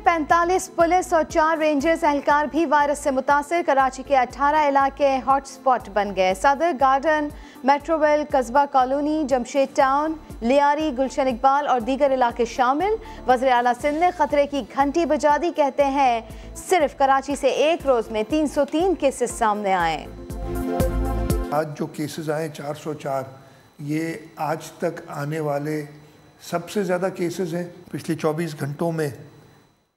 45 police और 4 rangers एहलकार भी virus से मुतासर। कराची के 18 इलाके हॉट स्पॉट बन गए। सदर गार्डन, मेट्रोवेल, कस्बा कॉलोनी, जमशेद टाउन, लियारी, गुलशन इकबाल और दीगर इलाके शामिल। वज़ीर आला सिंध ने खतरे की घंटी बजा दी। कहते हैं सिर्फ कराची से एक रोज में 303 केसेस सामने आए। आज जो केसेस आए 404, ये आज तक आने वाले सबसे ज़्यादा केसेस हैं। पिछले 24 घंटों में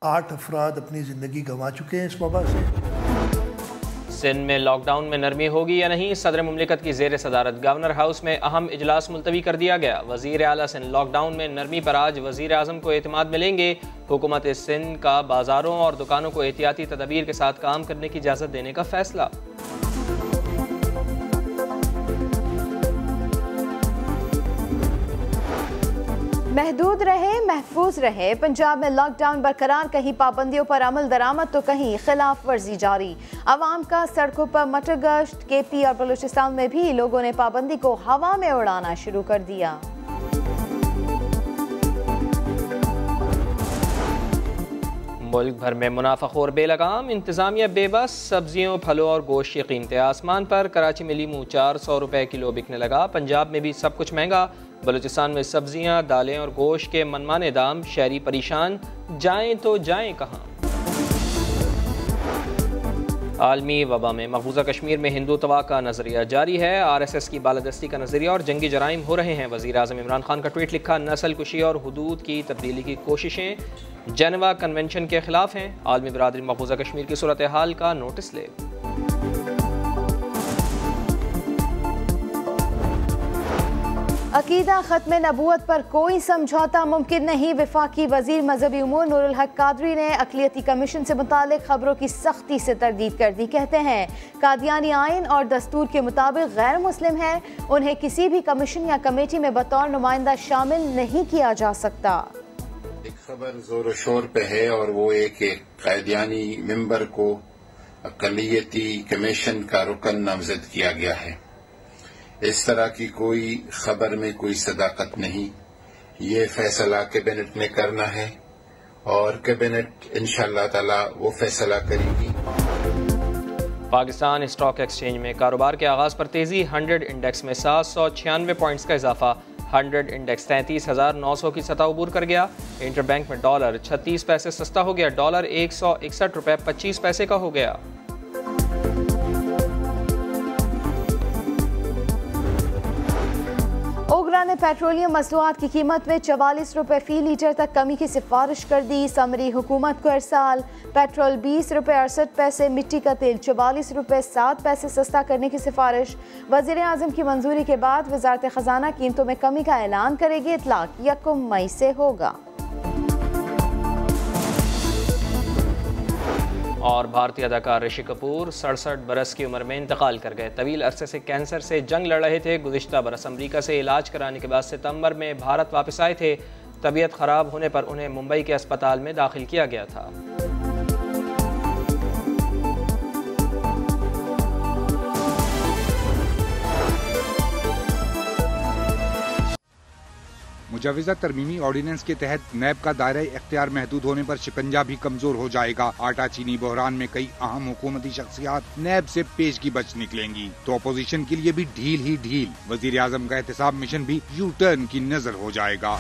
8 अफराद अपनी ज़िंदगी गंवा चुके हैं इस वबा से। सिंध में लॉकडाउन में नरमी होगी या नहीं, सदर मुमलिकत की ज़ेर सदारत गवर्नर हाउस में अहम इजलास मुलतवी कर दिया गया। वज़ीर आला सिंध लॉकडाउन में नरमी पर आज वज़ीर आज़म को एतमाद मिलेंगे। हुकूमत सिंध का बाज़ारों और दुकानों को एहतियाती तदबीर के साथ काम करने की इजाज़त देने का फैसला। महदूद रहे, महफूज रहे। पंजाब में लॉकडाउन बरकरार, कहीं पाबंदियों पर अमल दरामद तो कहीं खिलाफ वर्जी जारी। अवाम का सड़कों पर मटर गश्त। केपी और बलूचिस्तान में भी लोगों ने पाबंदी को हवा में उड़ाना शुरू कर दिया। मुल्क भर में मुनाफाखोर बेलगाम, इंतजामिया बेबस। सब्जियों, फलों और गोश्त की कीमतें आसमान पर। कराची में लीमू 400 रुपए किलो बिकने लगा। पंजाब में भी सब कुछ महंगा। बलूचिस्तान में सब्जियां, दालें और गोश्त के मनमाने दाम। शहरी परेशान, जाएं तो जाएं कहाँ। आलमी वबा में मकबूजा कश्मीर में हिंदुत्व का नजरिया जारी है। RSS की बालादस्ती का नजरिया और जंगी जराइम हो रहे हैं। वज़ीर आज़म इमरान खान का ट्वीट लिखा, नस्ल कुशी और हुदूद की तब्दीली की कोशिशें जेनेवा कन्वेंशन के खिलाफ हैं। आलमी बरादरी मकबूजा कश्मीर की सूरत हाल का नोटिस ले। अकीदा खत्म नबूवत पर कोई समझौता मुमकिन नहीं। वफाकी वजीर मजहबी उमूर नूरुल हक कादरी ने अक़लियती कमीशन से मुतालिक खबरों की सख्ती से तरदीद कर दी। कहते हैं कादियानी आइन और दस्तूर के मुताबिक गैर मुस्लिम है, उन्हें किसी भी कमीशन या कमेटी में बतौर नुमाइंदा शामिल नहीं किया जा सकता। एक खबर जोर शोर पे है और वो एक कादियानी मेंबर को अक़लियती कमीशन का रुकन नामजद किया गया है। इस तरह की कोई खबर में कोई सदाकत नहीं। ये फैसला कैबिनेट ने करना है और कैबिनेट इंशाअल्लाह ताला वो फैसला करेगी। पाकिस्तान स्टॉक एक्सचेंज में कारोबार के आगाज पर तेजी। 100 इंडेक्स में 796 पॉइंट्स का इजाफा। 100 इंडेक्स 33,900 की सतह अबूर कर गया। इंटरबैंक में डॉलर 36 पैसे सस्ता हो गया। डॉलर 161 रुपए 25 पैसे का हो गया। ओगरा ने पेट्रोलियम मसनूआत की कीमत में 44 रुपए फी लीटर तक कमी की सिफारिश कर दी। समरी हुकूमत को अरसाल पेट्रोल 20 रुपए 68 पैसे, मिट्टी का तेल 44 रुपए 7 पैसे सस्ता करने की सिफारिश। वज़ीर आज़म की मंजूरी के बाद वज़ारत ख़जाना कीमतों में कमी का ऐलान करेगी। इतलाक 1 मई से होगा। और भारतीय अदाकार ऋषि कपूर 67 बरस की उम्र में इंतकाल कर गए। तवील अरसे से कैंसर से जंग लड़ रहे थे। गुज़िश्ता बरस अमरीका से इलाज कराने के बाद सितंबर में भारत वापस आए थे। तबीयत ख़राब होने पर उन्हें मुंबई के अस्पताल में दाखिल किया गया था। मुजव्वज़ा तरमीमी ऑर्डिनेंस के तहत नैब का दायरा इख्तियार महदूद होने पर शिकंजा भी कमजोर हो जाएगा। आटा चीनी बहरान में कई अहम हुकूमती शख्सियात नैब से पेश की बच निकलेंगी तो अपोजिशन के लिए भी ढील ही ढील। वजीर आजम का एहतसाब मिशन भी यू टर्न की नजर हो जाएगा।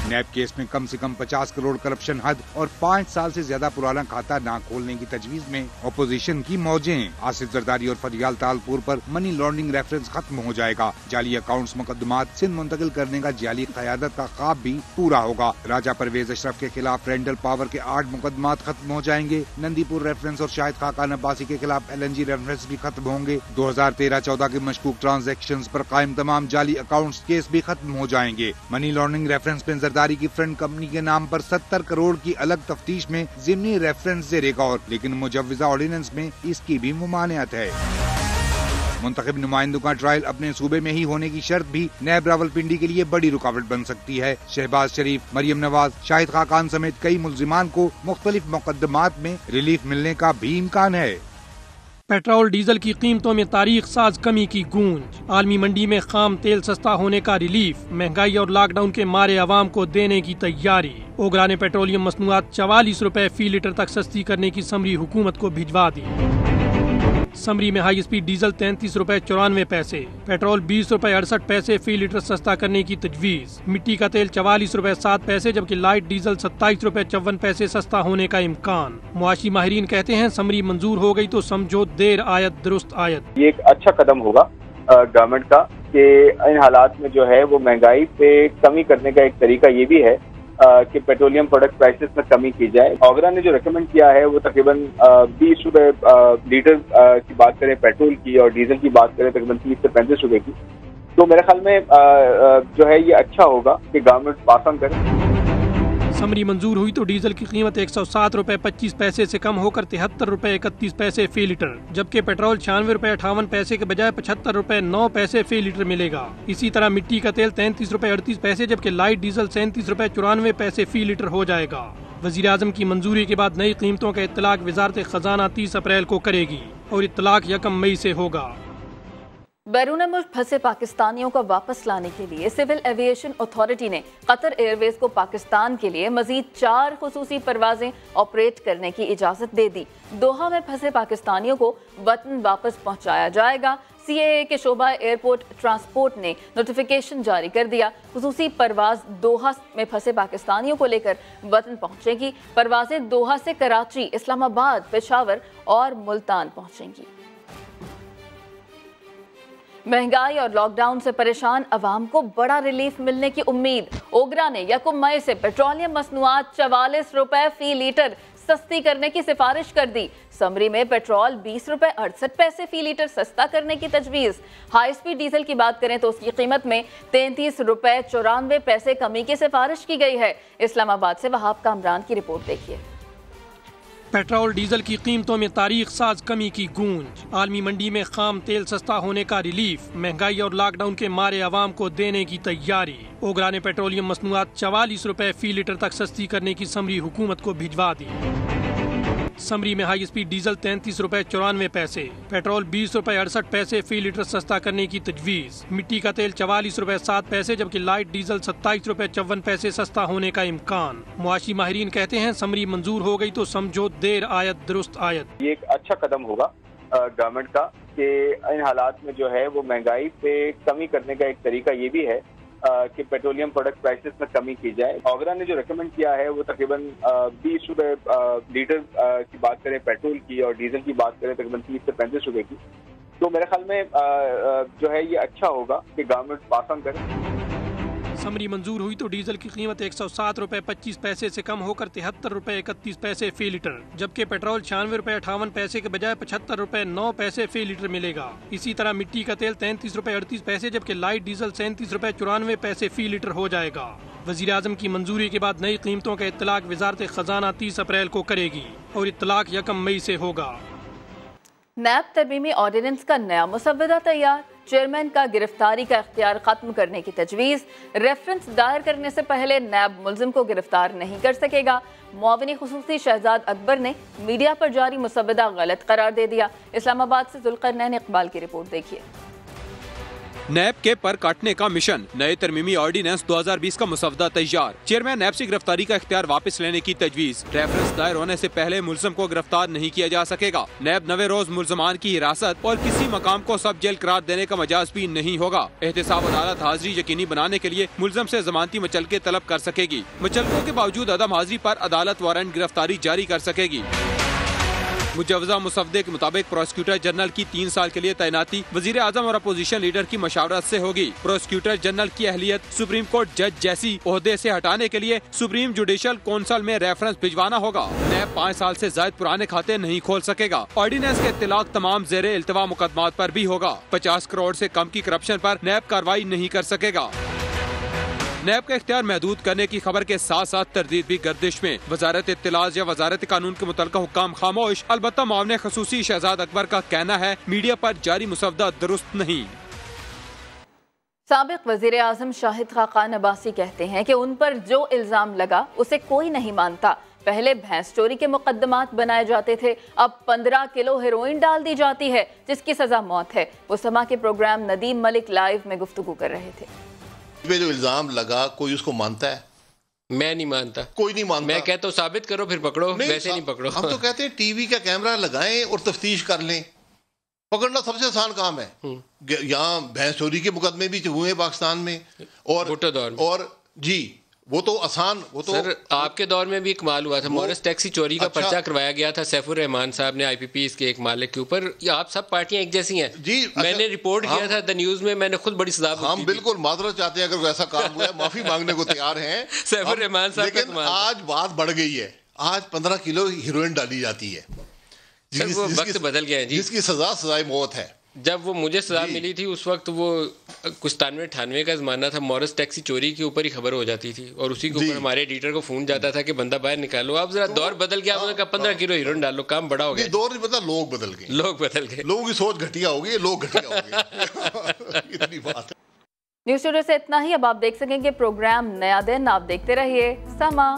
नैब केस में कम से कम 50 करोड़ करप्शन हद और 5 साल से ज्यादा पुराना खाता न खोलने की तजवीज में अपोजिशन की मौजें। आसिफ जरदारी और फरियाल तालपुर पर मनी लॉन्ड्रिंग रेफरेंस खत्म हो जाएगा। जाली अकाउंट्स मुकदमात सिंध मुंतकिल करने का जाली क़यादत का ख्वाब भी पूरा होगा। राजा परवेज अशरफ के खिलाफ रेंडल पावर के 8 मुकदमात खत्म हो जाएंगे। नंदीपुर रेफरेंस और शाहिद खाकान अब्बासी के खिलाफ LNG रेफरेंस भी खत्म होंगे। 2013-14 के मशकूक ट्रांजैक्शन पर कायम तमाम जाली अकाउंट्स केस भी खत्म हो जाएंगे। मनी लॉन्ड्रिंग रेफरेंस में जरदारी की फ्रंट कंपनी के नाम पर 70 करोड़ की अलग तफ्तीश में ज़िमनी रेफरेंस से रिकॉर्ड, लेकिन मुजव्वज़ा ऑर्डिनेंस में इसकी भी मुमानियत है। मुंतखब नुमाइंदों का ट्रायल अपने सूबे में ही होने की शर्त भी नैब रावलपिंडी के लिए बड़ी रुकावट बन सकती है। शहबाज शरीफ, मरियम नवाज, शाहिद खाकान समेत कई मुल्जिमान को मुख्तलिफ मुकदमात में रिलीफ मिलने का भी इम्कान है। पेट्रोल डीजल की कीमतों में तारीख साज कमी की गूंज। आलमी मंडी में खाम तेल सस्ता होने का रिलीफ, महंगाई और लॉकडाउन के मारे आवाम को देने की तैयारी। ओगरा ने पेट्रोलियम मसनूआत 44 रुपए फी लीटर तक सस्ती करने की समरी हुकूमत को भिजवा दी। समरी में हाई स्पीड डीजल 33 रुपए 94 पैसे, पेट्रोल 20 रुपए 68 पैसे फी लीटर सस्ता करने की तजवीज। मिट्टी का तेल 44 रुपए 7 पैसे जबकि लाइट डीजल 27 रुपए 54 पैसे सस्ता होने का इम्कान। मुआशी माहिरीन कहते हैं समरी मंजूर हो गई तो समझो देर आयत दुरुस्त आयत। ये एक अच्छा कदम होगा गवर्नमेंट का कि इन हालात में जो है वो महंगाई पे कमी करने का एक तरीका ये भी है कि पेट्रोलियम प्रोडक्ट प्राइसेस में कमी की जाए। ओगरा ने जो रेकमेंड किया है वो तकरीबन 20 रुपए लीटर की बात करें पेट्रोल की और डीजल की बात करें तकरीबन 30 से 35 रुपए की। तो मेरे ख्याल में जो है ये अच्छा होगा कि गवर्नमेंट पास ऑन करे। समरी मंजूर हुई तो डीजल की कीमत 107 रुपए 25 पैसे से कम होकर 73 रुपए 31 पैसे फी लीटर, जबकि पेट्रोल 96 रुपए 58 पैसे के बजाय 75 रुपए 9 पैसे फी लीटर मिलेगा। इसी तरह मिट्टी का तेल 33 रुपए 38 पैसे जबकि लाइट डीजल 37 रुपए 94 पैसे फी लीटर हो जाएगा। वजीर आजम की मंजूरी के बाद नई कीमतों का इत्तलाक वजारत खजाना 30 अप्रैल को करेगी और इत्तलाक 1 मई से होगा। बैरून मुल्क फंसे पाकिस्तानियों को वापस लाने के लिए सिविल एविएशन अथॉरिटी ने कतर एयरवेज को पाकिस्तान के लिए मजीद 4 खुसूसी परवाजें ऑपरेट करने की इजाज़त दे दी। दोहा में फंसे पाकिस्तानियों को वतन वापस पहुंचाया जाएगा। CAA के शोबा एयरपोर्ट ट्रांसपोर्ट ने नोटिफिकेशन जारी कर दिया। खुसूसी परवाज दोहा में फंसे पाकिस्तानियों को लेकर वतन पहुंचेगी। परवाजें दोहा से कराची, इस्लामाबाद, पेशावर और मुल्तान पहुंचेंगी। महंगाई और लॉकडाउन से परेशान अवाम को बड़ा रिलीफ मिलने की उम्मीद। ओगरा ने 1 मई से पेट्रोलियम मसनूआत 44 रुपए फी लीटर सस्ती करने की सिफारिश कर दी। समरी में पेट्रोल 20 रुपए 68 पैसे फी लीटर सस्ता करने की तजवीज़। हाई स्पीड डीजल की बात करें तो उसकी कीमत में 33 रुपए 94 पैसे कमी की सिफारिश की गई है। इस्लामाबाद से वहाब कामरान की रिपोर्ट देखिए। पेट्रोल डीजल की कीमतों में तारीख साज कमी की गूंज। आलमी मंडी में खाम तेल सस्ता होने का रिलीफ, महंगाई और लॉकडाउन के मारे आवाम को देने की तैयारी। ओगरा ने पेट्रोलियम मसनूआत 44 रुपए फी लीटर तक सस्ती करने की समरी हुकूमत को भिजवा दी। समरी में हाई स्पीड डीजल 33 रुपए 94 पैसे, पेट्रोल 20 रुपए 68 पैसे फी लीटर सस्ता करने की तजवीज। मिट्टी का तेल 44 रुपए 7 पैसे जबकि लाइट डीजल 27 रुपए 54 पैसे सस्ता होने का इम्कान। मुआशी माहिरीन कहते हैं समरी मंजूर हो गई तो समझो देर आयत दुरुस्त आयत। ये एक अच्छा कदम होगा गवर्नमेंट का कि इन हालात में जो है वो महंगाई पे कमी करने का एक तरीका ये भी है कि पेट्रोलियम प्रोडक्ट प्राइसेस में कमी की जाए। ओगरा ने जो रेकमेंड किया है वो तकरीबन 20 रुपए लीटर की बात करें पेट्रोल की और डीजल की बात करें तकरीबन 30 से 35 रुपए की। तो मेरे ख्याल में जो है ये अच्छा होगा कि गवर्नमेंट पास ऑन करे। समरी मंजूर हुई तो डीजल की कीमत 107 रुपए 25 पैसे से कम होकर 73 रुपए 31 पैसे फी लीटर, जबकि पेट्रोल 96 रुपए 58 पैसे के बजाय 75 रुपए 9 पैसे फी लीटर मिलेगा। इसी तरह मिट्टी का तेल 33 रुपए 38 पैसे जबकि लाइट डीजल 37 रुपए 94 पैसे फी लीटर हो जाएगा। वजीर आजम की मंजूरी के बाद नई कीमतों का इत्तलाक वजारत खजाना 30 अप्रैल को करेगी और इत्तलाक 1 मई से होगा। नैब तरमीमी ऑर्डिनेंस का नया मुसव्वदा तैयार। चेयरमैन का गिरफ्तारी का इख्तियार खत्म करने की तजवीज़। रेफरेंस दायर करने से पहले नैब मुल्जिम को गिरफ्तार नहीं कर सकेगा। मुआविन खुसूसी शहजाद अकबर ने मीडिया पर जारी मुसव्वदा गलत करार दे दिया। इस्लामाबाद से जुल्करनैन इकबाल की रिपोर्ट देखिए। नैब के पर काटने का मिशन, नए तरमीमी ऑर्डिनेंस 2020 का मुसव्वदा तैयार। चेयरमैन नैब से गिरफ्तारी का इख्तियार वापस लेने की तजवीज। रेफरेंस दायर होने से पहले मुल्जिम को गिरफ्तार नहीं किया जा सकेगा। नैब 9 रोज मुल्जमान की हिरासत और किसी मकाम को सब जेल करार देने का मजाज भी नहीं होगा। एहतसाब अदालत हाजिरी यकीनी बनाने के लिए मुल्जिम से जमानती मुचलके तलब कर सकेगी। मुचलकों के बावजूद अदम हाजिरी पर अदालत वारंट गिरफ्तारी जारी कर सकेगी। मुजवजा मुसव्वदे के मुताबिक प्रोसिक्यूटर जनरल की 3 साल के लिए तैनाती वजीर आजम और अपोजिशन लीडर की मशावरत से होगी। प्रोसिक्यूटर जनरल की अहलियत सुप्रीम कोर्ट जज जैसी ओहदे से हटाने के लिए सुप्रीम जुडिशल कौंसिल में रेफरेंस भिजवाना होगा। नैब 5 साल से ज्यादा पुराने खाते नहीं खोल सकेगा। ऑर्डिनेंस के इत्तलाक तमाम जेरे इल्तवा मुकदमात पर भी होगा। 50 करोड़ से कम की करप्शन पर नैब कार्रवाई नहीं कर सकेगा। नैब का इख्तियार महदूद करने की खबर के साथ साथ तरदीद भी गर्दिश में। वजारत इत्तिलात या वजारत कानून के मुतल्लिका हुक्काम खामोश। अलबत्ता मुआविन खुसूसी शहजाद अकबर का कहना है मीडिया पर जारी मुसव्वदा दुरुस्त नहीं। साबिक वजीर आजम शाहिद खाकान अब्बासी कहते हैं कि उन पर जो इल्जाम लगा उसे कोई नहीं मानता। पहले भैंस चोरी के मुकदमात बनाए जाते थे, अब 15 किलो हेरोइन डाल दी जाती है जिसकी सजा मौत है। वो समा के प्रोग्राम नदीम मलिक लाइव में गुफ्तगू कर रहे थे। जो इल्जाम लगा कोई उसको मानता है? मैं नहीं मानता, कोई नहीं मानता। मैं कहता हूँ साबित करो फिर पकड़ो, वैसे नहीं पकड़ो। हम तो कहते हैं टीवी का कैमरा लगाएं और तफ्तीश कर लें। पकड़ना सबसे आसान काम है। यहाँ भैंस चोरी के मुकदमे भी हुए पाकिस्तान में और भुट्टो दौर में। और जी वो तो आसान, वो तो सर आपके दौर में भी कमाल हुआ था। मॉरिस टैक्सी चोरी का पर्चा करवाया गया था सैफुर रहमान साहब ने IPPs के एक मालिक के ऊपर। आप सब पार्टियां एक जैसी हैं जी। मैंने रिपोर्ट किया था द न्यूज में, मैंने खुद बड़ी सजा हम बिल्कुल माजरत चाहते हैं अगर वैसा काम हुआ है, माफी मांगने को तैयार हैं सैफुर रहमान साहब। लेकिन आज बात बढ़ गई है, आज 15 किलो हीरोइन डाली जाती है। वो वक्त बदल गया है जी, जिसकी सजाए मौत है। जब वो मुझे सजा मिली थी उस वक्त वो कुछ 97-98 का ज़माना था, मॉरिस टैक्सी चोरी के ऊपर ही खबर हो जाती थी और उसी के ऊपर हमारे एडिटर को फोन जाता था कि बंदा बाहर निकालो। अब जरा दौर बदल गया, उन्होंने कहा 15 किलो हीरोइन डालो, काम बड़ा हो गया। दौर नहीं पता, लोग बदल गए, लोगों की सोच घटिया हो गई, लोग घटिया हो गए। इतनी बात है। न्यूज़ स्टूडियो से इतना ही। अब आप देख सकेंगे प्रोग्राम नया दिन। आप देखते रहिए समा।